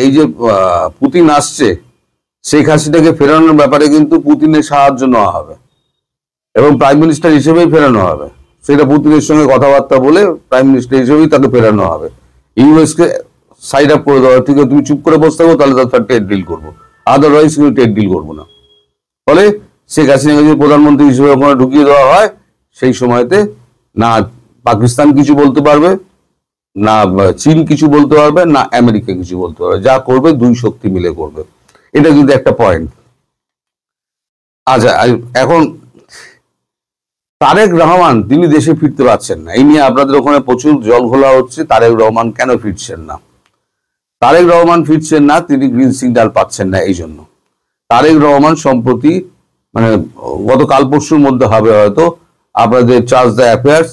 এই যে পুতিন আসছে, শেখ হাসিনাকে ফেরানোর ব্যাপারে কিন্তু পুতিনের সাহায্য নেওয়া হবে এবং প্রাইম মিনিস্টার হিসেবেই ফেরানো হবে। সেটা পুতিনের সঙ্গে কথাবার্তা বলে প্রাইম মিনিস্টার হিসেবেই তাকে ফেরানো হবে। ইউএসকে সাইড আপ করে দেওয়া, ঠিক আছে তুমি চুপ করে বসে থাকো, তাহলে তার ট্রেড ডিল করবো, আদারওয়াইজ কিন্তু ট্রেড ডিল করবো না। ফলে শেখ হাসিনাকে যদি প্রধানমন্ত্রী হিসেবে ওখানে ঢুকিয়ে দেওয়া হয়, সেই সময়তে না পাকিস্তান কিছু বলতে পারবে, না চীন কিছু বলতে পারবে, না আমেরিকা কিছু বলতে পারবে। যা করবে দুই শক্তি মিলে করবে। এটা কিন্তু একটা পয়েন্ট। আচ্ছা, এখন তারেক রহমান তিনি দেশে ফিরতে পারছেন না, এই নিয়ে আপনাদের ওখানে প্রচুর জল ঘোলা হচ্ছে। তারেক রহমান কেন ফিরছেন না? তারেক রহমান ফিরছেন না, তিনি গ্রিন সিগন্যাল পাচ্ছেন না। এই জন্য তারেক রহমান সম্প্রতি মানে গতকাল পরশুর মধ্যে হবে হয়তো, আপনাদের chargé d'affaires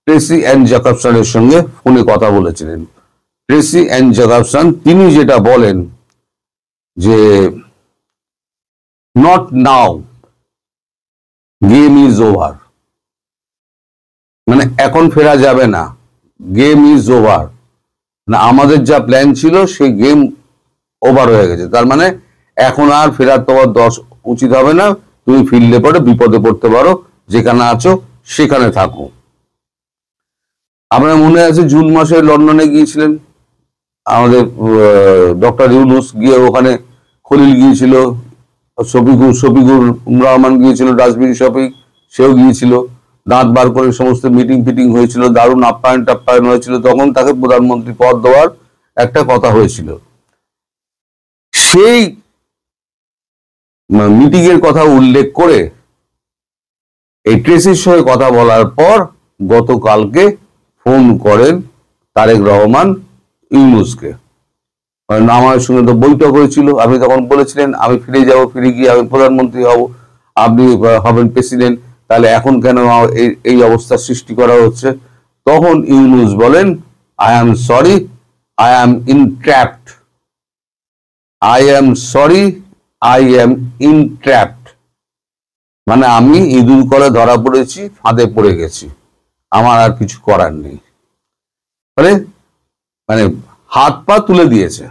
Tracy and জ্যাকবসনের সঙ্গে ফোনে কথা বলেছিলেন। ট্রেসি অ্যান্ড জ্যাকবসন তিনি যেটা বলেন যে not now, game is over, মানে এখন ফেরা যাবে না, গেম ইজ ওভার, না আমাদের যা প্ল্যান ছিল সেই গেম ওভার হয়ে গেছে। তার মানে এখন আর ফেরার তোমার উচিত হবে না, তুমি ফিরলে পরে বিপদে পড়তে পারো, যেখানে আছো সেখানে থাকো। আপনার মনে আছে জুন মাসে লন্ডনে গিয়েছিলেন আমাদের ডক্টর ইউনুস, গিয়ে ওখানে খলিল গিয়েছিল, শফিকুর রহমান গিয়েছিল, ডাস্টবিন শফিক সেও গিয়েছিল, দাঁত বার করে সমস্ত মিটিং ফিটিং হয়েছিল, দারুণ আপ্যায়ন হয়েছিল। তখন তাকে প্রধানমন্ত্রী পদ দেওয়ার একটা কথা হয়েছিল। সেই মিটিং এর কথা উল্লেখ করে এই ট্রেসির সঙ্গে কথা বলার পর গতকালকে ফোন করেন তারেক রহমান ইউনুসকে। আমার সঙ্গে তো বৈঠক হয়েছিল, আপনি তখন বলেছিলেন আমি ফিরে যাব, ফিরে গিয়ে আমি প্রধানমন্ত্রী হব, আপনি হবেন প্রেসিডেন্ট, তাহলে এখন কেন এই অবস্থা সৃষ্টি করা হচ্ছে? তখন ইউনুস বলেন I am sorry, I am entrapped, I am sorry, I am entrapped, মানে আমি ইঁদুর কলে ধরা পড়েছি, ফাঁদে পড়ে গেছি, আমার আর কিছু করার নেই। মানে হাত পা তুলে দিয়েছে।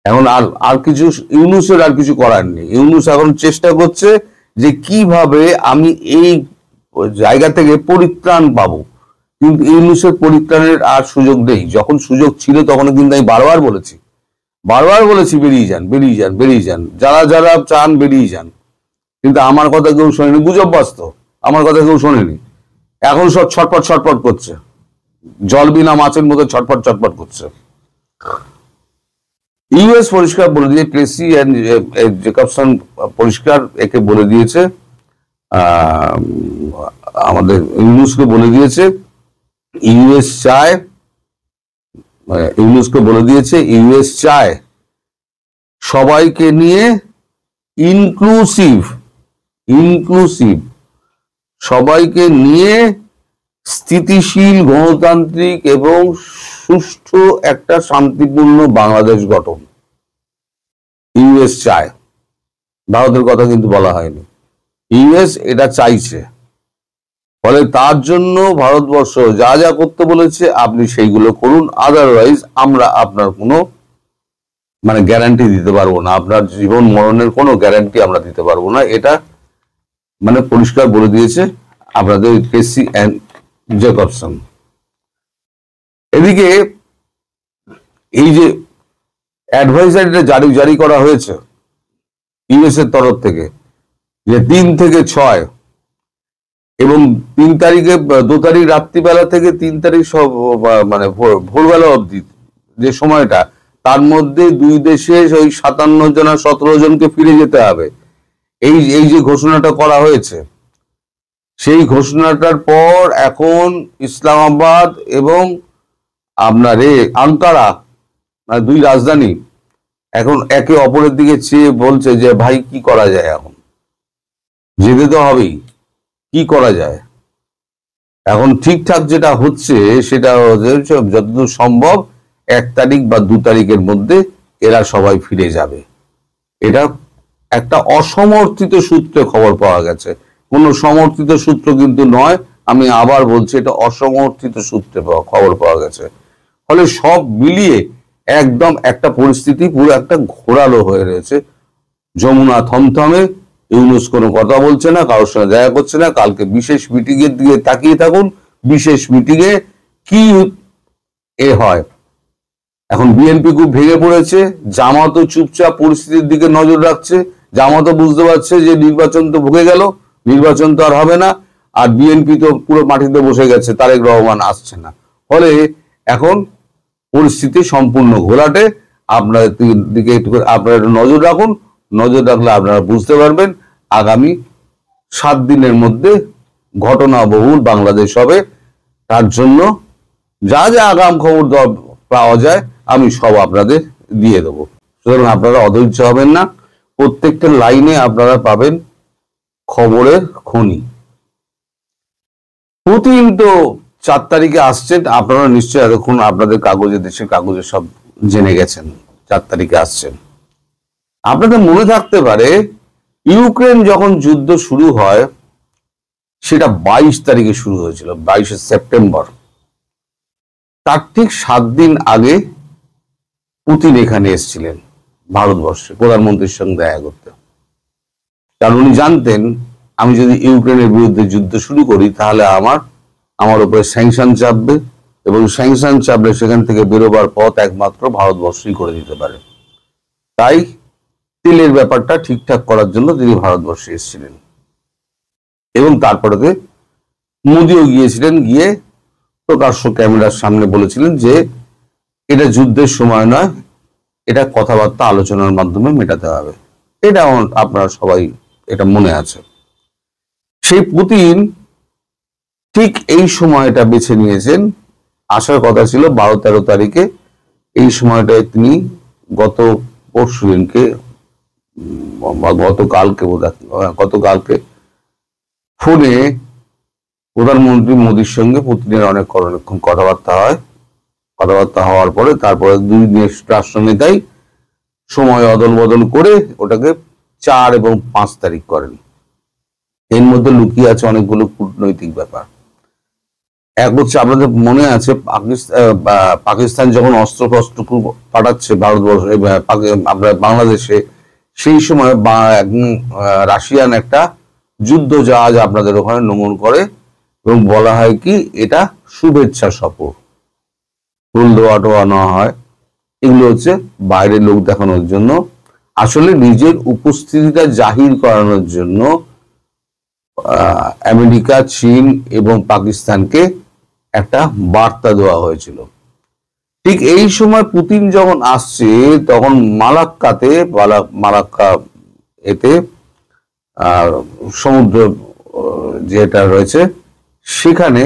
এখন আর কিছু ইউনুসের আর কিছু করার নেই। ইউনুস এখন চেষ্টা করছে যে কিভাবে আমি এই জায়গা থেকে পরিত্রাণ পাবো, কিন্তু ইউনুসের পরিত্রাণের আর সুযোগ নেই। যখন সুযোগ ছিল তখন কিন্তু আমি বারবার বলেছি বেরিয়ে যান, বেরিয়ে যান, বেরিয়ে যান, যারা চান বেরিয়ে যান, কিন্তু আমার কথা কেউ শোনেনি। গুজব বাস্তব, আমার কথা কেউ শোনেনি। এখন সব ছটপট করছে, জল বিনা মাছের মতো ছটপট করছে। ইউএস পরিষ্কার বলে দিয়ে, ট্রেসি অ্যান্ড জ্যাকবসন পরিষ্কার একে বলে দিয়েছে, আমাদের ইউনুসকে বলে দিয়েছে, ইউএস চায় সবাইকে নিয়ে ইনক্লুসিভ সবাইকে নিয়ে স্থিতিশীল, গণতান্ত্রিক এবং সুষ্ঠু একটা শান্তিপূর্ণ বাংলাদেশ গঠন ইউএস চায়। ভারতের কথা কিন্তু বলা হয়নি, ইউএস এটা চাইছে। ফলে তার জন্য ভারতবর্ষ যা যা করতে বলেছে আপনি সেইগুলো করুন, আদারওয়াইজ আমরা আপনার কোনো মানে গ্যারান্টি দিতে পারবো না, আপনার জীবন মরণের কোনো গ্যারান্টি আমরা দিতে পারবো না। এটা মানে পরিষ্কার বলে দিয়েছে আপনাদের ট্রেসি অ্যান্ড জ্যাকবসন। এদিকে এই যে অ্যাডভাইজারিটা জারি করা হয়েছে ইউএস এর তরফ থেকে, যে 3 থেকে 6 এবং 3 তারিখে 2 তারিখ রাত্রিবেলা থেকে 3 তারিখ সব মানে ভোরবেলা অবধি যে সময়টা, তার মধ্যে দুই দেশে ওই 57 জন আর 17 জনকে ফিরে যেতে হবে। এই যে ঘোষণাটা করা হয়েছে, সেই ঘোষণাটার পর এখন ইসলামাবাদ এবং আপনার আঙ্কারা, দুই রাজধানী এখন একে অপরের দিকে চেয়ে বলছে যে ভাই কি করা যায়, এখন যেতে তো হবেই, কি করা যায়। এখন ঠিকঠাক যেটা হচ্ছে সেটা যতদূর সম্ভব 1 তারিখ বা 2 তারিখের মধ্যে এরা সবাই ফিরে যাবে। এটা একটা অসমর্থিত সূত্রে খবর পাওয়া গেছে, কোনো সমর্থিত সূত্র কিন্তু নয়। আমি আবার বলছি, এটা অসমর্থিত সূত্রে খবর পাওয়া গেছে। ফলে সব মিলিয়ে একদম একটা পরিস্থিতি পুরো একটা ঘোরালো হয়ে রয়েছে। যমুনা থমথমে, ইউনূস কোনো কথা বলছে না, কারোর সঙ্গে দেখা করছে না। কালকে বিশেষ মিটিং এর দিকে তাকিয়ে থাকুন, বিশেষ মিটিং এ কি হয়। এখন বিএনপি খুব ভেঙে পড়েছে, জামাতও চুপচাপ পরিস্থিতির দিকে নজর রাখছে। জামাতও বুঝতে পারছে যে নির্বাচন তো ভুগে গেল, নির্বাচন তো আর হবে না, আর বিএনপি তো পুরো মাটিতে বসে গেছে, তারেক রহমান আসছে না। ফলে এখন পরিস্থিতি সম্পূর্ণ ঘোলাটে। আপনাদের দিকে একটু আপনারা একটু নজর রাখুন, নজর রাখলে আপনারা বুঝতে পারবেন আগামী 7 দিনের মধ্যে ঘটনা বহুল বাংলাদেশ হবে। তার জন্য যা যা আগাম খবর পাওয়া যায় আমি সব আপনাদের দিয়ে দেবো। সুতরাং আপনারা অধৈর্য হবেন না, প্রত্যেকটা লাইনে আপনারা পাবেন খবরের খনি। পুতিন তো 4 তারিখে আসছেন, আপনারা নিশ্চয়ই এতক্ষণ আপনাদের কাগজে, দেশের কাগজে সব জেনে গেছেন 4 তারিখে আসছেন। আপনাদের মনে থাকতে পারে ইউক্রেন যখন যুদ্ধ শুরু হয় সেটা 22 তারিখে শুরু হয়েছিল, 22শে সেপ্টেম্বর। তার ঠিক 7 দিন আগে পুতিন এখানে এসেছিলেন ভারতবর্ষে প্রধানমন্ত্রীর সঙ্গে দেখা করতে। কারণ উনি জানতেন আমি যদি ইউক্রেনের বিরুদ্ধে যুদ্ধ শুরু করি তাহলে আমার উপরে স্যাংশন চাপবে, এবং স্যাংশন চাপলে সেখান থেকে বেরোবার পথ একমাত্র ভারতবর্ষই করে দিতে পারে। তাই তেলের ব্যাপারটা ঠিকঠাক করার জন্য তিনি ভারতবর্ষে এসেছিলেন। এবং তারপরে মোদিও গিয়েছিলেন, গিয়ে প্রকাশ্য ক্যামেরার সামনে বলেছিলেন যে এটা যুদ্ধের সময় নয়, এটা কথাবার্তা আলোচনার মাধ্যমে মেটাতে হবে। এটা আপনারা সবাই এটা মনে আছে। সেই পুতিন ঠিক এই সময়টা বেছে নিয়েছেন। আসার কথা ছিল 12-13 তারিখে, এই সময়টায় তিনি গত পরশুদিনকে বা গতকালকে ফোনে প্রধানমন্ত্রী মোদীর সঙ্গে পুতিনের অনেকক্ষণ কথাবার্তা হওয়ার পরে তারপরে 2 রাষ্ট্রনেতাই সময় অদল বদল করে ওটাকে 4 এবং 5 তারিখ করেন। এর মধ্যে লুকিয়ে আছে অনেকগুলো কূটনৈতিক ব্যাপার। এক হচ্ছে, আপনাদের মনে আছে পাকিস্তান যখন অস্ত্রশস্ত্র পাঠাচ্ছে ভারতবর্ষ আপনার বাংলাদেশে, সেই সময় রাশিয়ান একটা যুদ্ধ জাহাজ আপনাদের ওখানে নোঙর করে এবং বলা হয় কি এটা শুভেচ্ছা সফর, ফুল দেওয়া টোয়া নেওয়া হয়। এগুলো হচ্ছে বাইরের লোক দেখানোর জন্য, আসলে নিজের উপস্থিতিটা জাহির করানোর জন্য আমেরিকা, চীন এবং পাকিস্তানকে একটা বার্তা দেওয়া হয়েছিল। ঠিক এই সময় পুতিন যখন আসছে তখন মালাক্কা এতে সমুদ্র যেটা রয়েছে সেখানে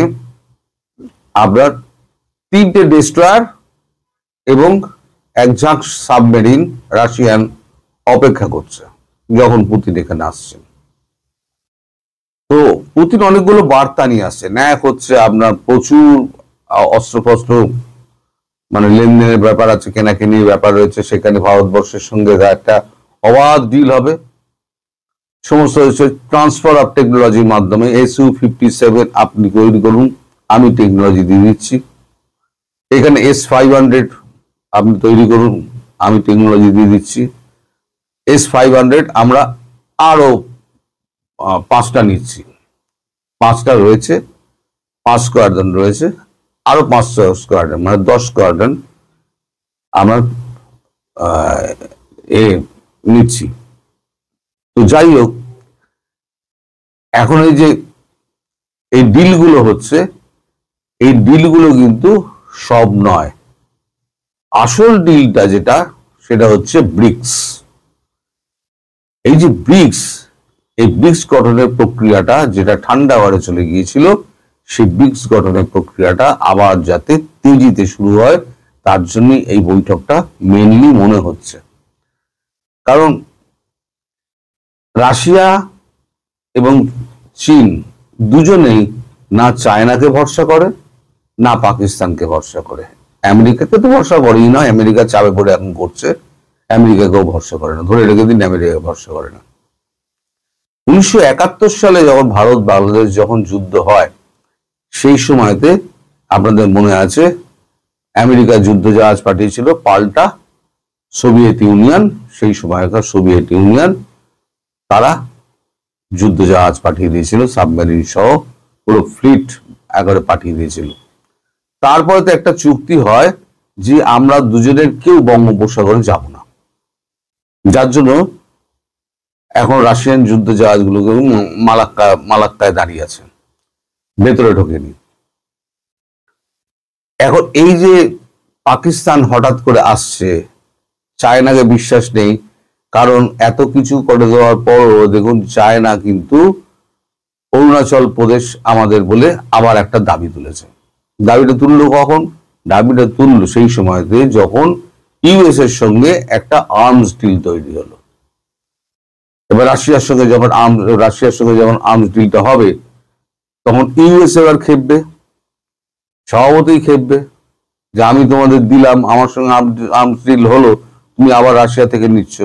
আপনার 3টে ডেস্ট্রয়ার এবং এক ঝাঁক সাবমেরিন রাশিয়ান অপেক্ষা করছে যখন পুতিন এখানে আসছেন। তো পুতিন অনেকগুলো বার্তা নিয়ে আসছেন। এক হচ্ছে আপনার প্রচুর অস্ত্রশস্ত্র মানে লেনদেনের ব্যাপার আছে, কেনাকেনির ব্যাপার রয়েছে, সেখানে ভারতবর্ষের সঙ্গে একটা অবাধ ডিল হবে। সমস্ত হচ্ছে ট্রান্সফার অফ টেকনোলজির মাধ্যমে। Su-57 আপনি তৈরি করুন, আমি টেকনোলজি দিয়ে দিচ্ছি। এখানে S-500 আপনি তৈরি করুন, আমি টেকনোলজি দিয়ে দিচ্ছি। S-500 আমরা আরো 5টা নিচ্ছি, 5টা রয়েছে, 5 স্কোয়াড্রন রয়েছে, আরো 5 স্কোয়াড্রন মানে 10 স্কোয়াড্রন আমরা নিচ্ছি। তো যাই হোক, এখন এই ডিলগুলো হচ্ছে, এই ডিলগুলো কিন্তু সব নয়। আসল ডিলটা যেটা সেটা হচ্ছে ব্রিক্স। এই যে ব্রিক্স, এই ব্রিক্স গঠনের প্রক্রিয়াটা যেটা ঠান্ডা ঘরে চলে গিয়েছিল, সেই ব্রিক্স গঠনের প্রক্রিয়াটা আবার যাতে তেজিতে শুরু হয় তার জন্য এই বৈঠকটা মেনলি মনে হচ্ছে। কারণ রাশিয়া এবং চীন দুজনেই না চায়নাকে ভরসা করে না পাকিস্তানকে ভরসা করে। আমেরিকাকে তো ভরসা করেই না, আমেরিকা চাপে পড়ে এখন করছে, আমেরিকাকেও ভরসা করে না, ধরে রেখে দিন আমেরিকা ভরসা করে না। 1971 সালে যখন ভারত বাংলাদেশ যখন যুদ্ধ হয় সেই সময়তে আপনাদের মনে আছে আমেরিকা যুদ্ধজাহাজ পাঠিয়েছিল, পাল্টা সোভিয়েত ইউনিয়ন, সেই সময়কার সোভিয়েত ইউনিয়ন তারা যুদ্ধজাহাজ পাঠিয়ে দিয়েছিল, সাবমেরিন সহ পুরো ফ্লিট একবারে পাঠিয়ে দিয়েছিল। তারপরে তো একটা চুক্তি হয় যে আমরা দুজনের কেউ বঙ্গোপসাগরে যাব না, যার জন্য এখন রাশিয়ান যুদ্ধজাহাজগুলোকে মালাক্কায় দাঁড়িয়ে আছে, ভেতরে ঢোকেনি। এখন এই যে পাকিস্তান হঠাৎ করে আসছে, চায়নাকে বিশ্বাস নেই, কারণ এত কিছু করে দেওয়ার পরও দেখুন চায়না কিন্তু অরুণাচল প্রদেশ আমাদের বলে আবার একটা দাবি তুলেছে। দাবিটা তুললো কখন? দাবিটা তুললো সেই সময়তে যখন ইউএস এর সঙ্গে একটা আর্মস ডিল তৈরি হলো। এবার রাশিয়ার সঙ্গে যখন আর্মস ডিলটা হবে, তখন ইউএস এবার খেপবে, স্বভাবতই খেপবে যে আমি তোমাদের দিলাম, আমার সঙ্গে আর্মস ডিল হলো, তুমি আবার রাশিয়া থেকে নিচ্ছ।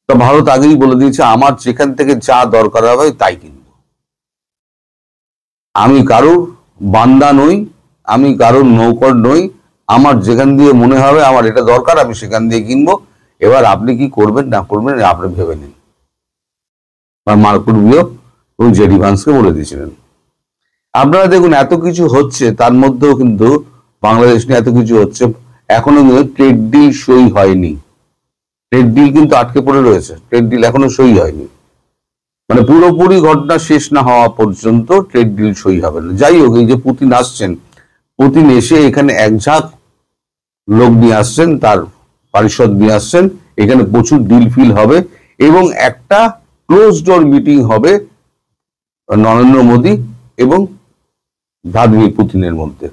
তো ভারত আগেই বলে দিয়েছে আমার যেখান থেকে যা দরকার হবে তাই কিনবো, আমি কারোর বান্দা নই, আমি কারোর নৌকর নই, আমার যেখান দিয়ে মনে হবে আমার এটা দরকার আমি সেখান দিয়ে কিনবো, এবার আপনি কি করবেন না করবেন আপনি ভেবে নিন। মার্কো রুবিও এবং জেডি ভান্সকে বলে দিয়েছিলেন। আপনারা দেখুন এত কিছু হচ্ছে, তার মধ্যেও কিন্তু বাংলাদেশ নিয়ে এত কিছু হচ্ছে, এখনো কিন্তু ট্রেড ডিল সই হয়নি, ট্রেড ডিল কিন্তু আটকে পড়ে রয়েছে, ট্রেড ডিল এখনো সই হয়নি, মানে পুরোপুরি ঘটনা শেষ না হওয়া পর্যন্ত ট্রেড ডিল সই হবে না। যাই হোক, এই যে পুতিন আসছেন, পুতিন এসে এখানে এক ঝাঁক লোক নিয়ে আসছেন, তার পারিষদ নিয়ে আসছেন, এখানে প্রচুর ডিল ফিল হবে এবং একটা ক্লোজ ডোর মিটিং হবে নরেন্দ্র মোদী এবং ভ্লাদিমির পুতিনের মধ্যে।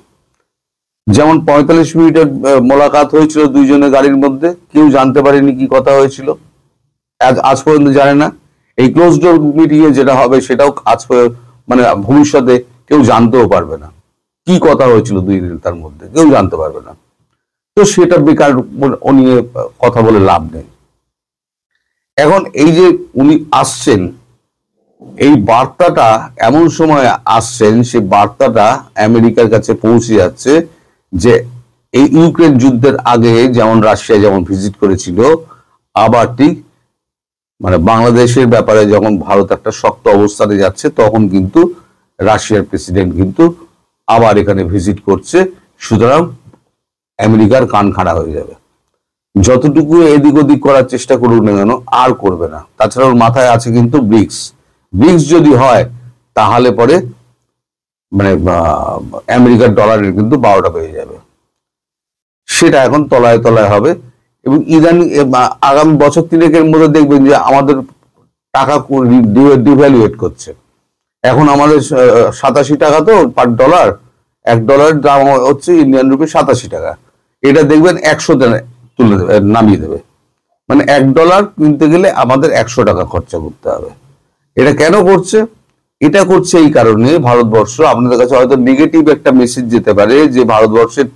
যেমন 45 মিনিটের মোলাকাত হয়েছিল দুইজনের গাড়ির মধ্যে, কেউ জানতে পারেনি কি কথা হয়েছিল, আজ পর্যন্ত জানে না। এই ক্লোজ ডোর মিটিং এ যেটা হবে সেটাও মানে ভবিষ্যতে কেউ জানতেও পারবে না কি কথা হয়েছিল দুই নেতার মধ্যে, কেউ জানতে পারবে না। তো সেটা বেকার, ও নিয়ে কথা বলে লাভ নেই। এখন এই যে উনি আসছেন, এই বার্তাটা এমন সময় আসছেন, সে বার্তাটা আমেরিকার কাছে পৌঁছে যাচ্ছে যে এই ইউক্রেন যুদ্ধের আগে যেমন রাশিয়া যেমন ভিজিট করেছিল, আবার ঠিক মানে বাংলাদেশের ব্যাপারে যখন ভারত একটা শক্ত অবস্থানে যাচ্ছে, তখন কিন্তু রাশিয়ার প্রেসিডেন্ট কিন্তু আবার এখানে ভিজিট করছে। সুতরাং আমেরিকার কান খাড়া হয়ে যাবে, যতটুকু এদিক ওদিক করার চেষ্টা করুক না কেন আর করবে না। তাছাড়া ওর মাথায় আছে কিন্তু ব্রিক্স যদি হয় তাহলে পরে মানে আমেরিকার ডলারের কিন্তু 12টা বেজে যাবে, সেটা এখন তলায় তলায় হবে। এবং ইদানিং আগামী বছর 3-এর মধ্যে দেখবেন যে আমাদের টাকা ডিভ্যালুয়েট করছে। এখন আমাদের 87 টাকা তো পার ডলার, $1 দাম হচ্ছে ইন্ডিয়ান রুপি 87 টাকা, এটা দেখবেন 100 তুলে দেবে, নামিয়ে দেবে, মানে $1 কিনতে গেলে আমাদের 100 টাকা খরচা করতে হবে। এটা কেন করছে? এটা করছে এই কারণে, ভারতবর্ষ, আপনাদের কাছে হয়তো নেগেটিভ একটা মেসেজ যেতে পারে যে ভারতবর্ষের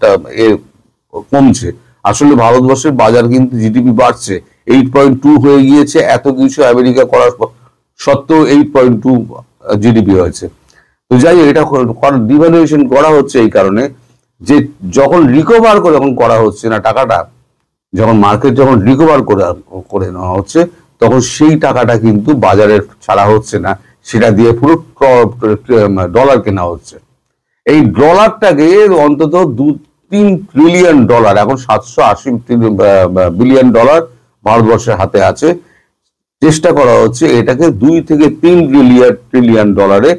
কমছে, আসলে ভারতবর্ষের বাজার কিন্তু জিডিপি বাড়ছে, 8.2 হয়ে গিয়েছে, এত কিছু আমেরিকা করার সত্ত্বেও 8.2 জিডিপি হয়েছে। তো যাই হোক, এটা ডিভ্যালুয়েশন করা হচ্ছে এই কারণে যে যখন রিকভার করে যখন করা হচ্ছে না টাকাটা, যখন মার্কেট যখন রিকভার করে নেওয়া হচ্ছে, তখন সেই টাকাটা কিন্তু বাজারে ছাড়া হচ্ছে না, সেটা দিয়ে পুরো ডলার কেনা হচ্ছে। এই ডলারটাকে অন্তত 2-3 ট্রিলিয়ন ডলার, এখন 780 বিলিয়ন ডলার ভারতবর্ষের হাতে আছে, চেষ্টা করা হচ্ছে এটাকে 2 থেকে 3 ট্রিলিয়ন ডলারে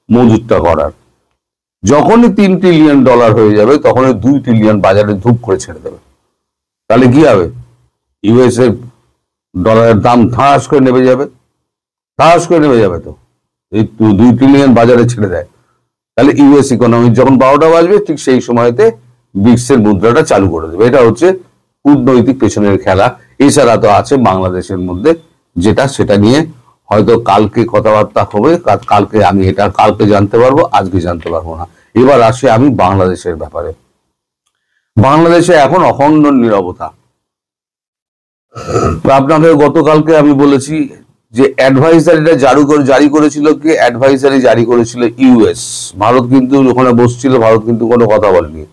মজুতটা করার। যখনই 3 ট্রিলিয়ন ডলার হয়ে যাবে তখনই 2 ট্রিলিয়ন বাজারে ধূপ করে ছেড়ে দেবে। তাহলে কি হবে? ইউএস এর ডলারের দাম ধাস করে নেমে যাবে, তো এই 2 ট্রিলিয়ন বাজারে ছেড়ে দেয়, তাহলে ইউএস ইকোনমি যখন 12টা বাজবে ঠিক সেই সময়তে ব্রিক্সের মুদ্রাটা চালু করে দেবে। এটা হচ্ছে কূটনৈতিক পেছনের খেলা। এছাড়া তো আছে বাংলাদেশের মধ্যে যেটা, সেটা নিয়ে হয়তো কালকে কথাবার্তা হবে, কালকে জানতে পারবো, আজকে জানতে পারবো না। এবার আসি আমি বাংলাদেশের ব্যাপারে। বাংলাদেশে এখন অখণ্ড নীরবতা। আপনাকে গতকালকে আমি বলেছি যে অ্যাডভাইজারিটা জারি করেছিল কে? অ্যাডভাইজারি জারি করেছিল ইউএস। ভারত কিন্তু ওখানে বসছিল, ভারত কিন্তু কোনো কথা বলেনি।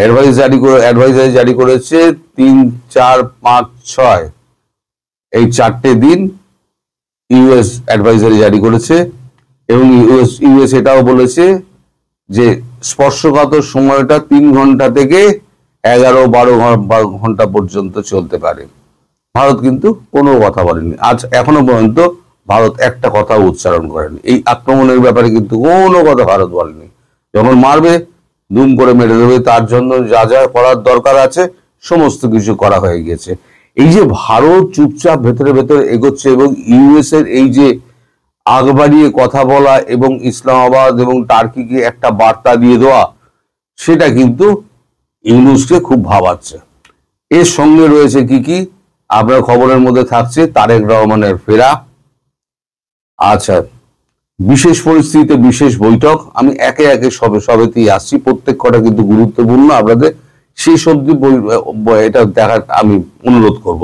অ্যাডভাইজারি জারি করেছে 3, 4, 5, 6 এই 4টে দিন ইউএস অ্যাডভাইজারি জারি করেছে। এবং ইউএস এটাও বলেছে যে স্পর্শকাতর সময়টা 3 ঘন্টা থেকে 11-12 ঘন্টা পর্যন্ত চলতে পারে। ভারত কিন্তু কোনো কথা বলেনি, আজ এখনো পর্যন্ত ভারত একটা কথা উচ্চারণ করেনি। এই আক্রমণের ব্যাপারে কিন্তু কোনো কথা ভারত বলেনি। যখন মারবে দুম করে মেরে দেবে, তার জন্য যা যা করার দরকার আছে সমস্ত কিছু করা হয়ে গেছে। এই যে ভারত চুপচাপ ভেতরে ভেতরে এগোচ্ছে এবং ইউএস এর এই যে আগ বাড়িয়ে কথা বলা এবং ইসলামাবাদ এবং টার্কিকে একটা বার্তা দিয়ে দেওয়া, সেটা কিন্তু ইউনূসকে খুব ভাবাচ্ছে। এর সঙ্গে রয়েছে কি আপনার খবরের মধ্যে থাকছে তারেক রহমানের ফেরা। আচ্ছা, বিশেষ পরিস্থিতিতে বিশেষ বৈঠক, আমি একে একে সবেতেই আসছি, প্রত্যেক কটা কিন্তু গুরুত্বপূর্ণ, আপনাদের শেষ অব্দি এটা দেখার আমি অনুরোধ করব।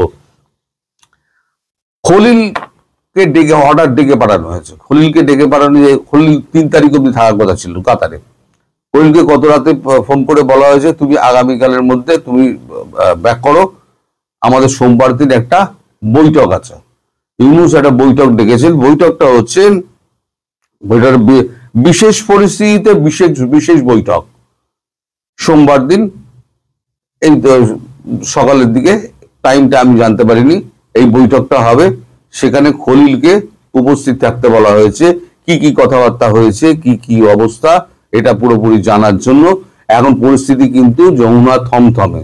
খলিলকে হঠাৎ ডেকে পাঠানো হয়েছে। খলিলকে ডেকে পাঠানো, খলিল 3 তারিখ অব্দি থাকার কথা ছিল কাতারে। খলিলকে গত রাতে ফোন করে বলা হয়েছে তুমি আগামীকালের মধ্যে তুমি ব্যাক করো, আমাদের সোমবার দিন একটা বৈঠক আছে। ইউনূস একটা বৈঠক ডেকেছেন। বৈঠকটা হচ্ছে বিশেষ পরিস্থিতিতে বিশেষ বৈঠক, সোমবার দিন এই সকালের দিকে, টাইমটা আমি জানতে পারিনি। এই বৈঠকটা হবে, সেখানে খলিলকে উপস্থিত থাকতে বলা হয়েছে। কি কথাবার্তা হয়েছে, কি অবস্থা, এটা পুরোপুরি জানার জন্য। এখন পরিস্থিতি কিন্তু যমুনা থমথমে।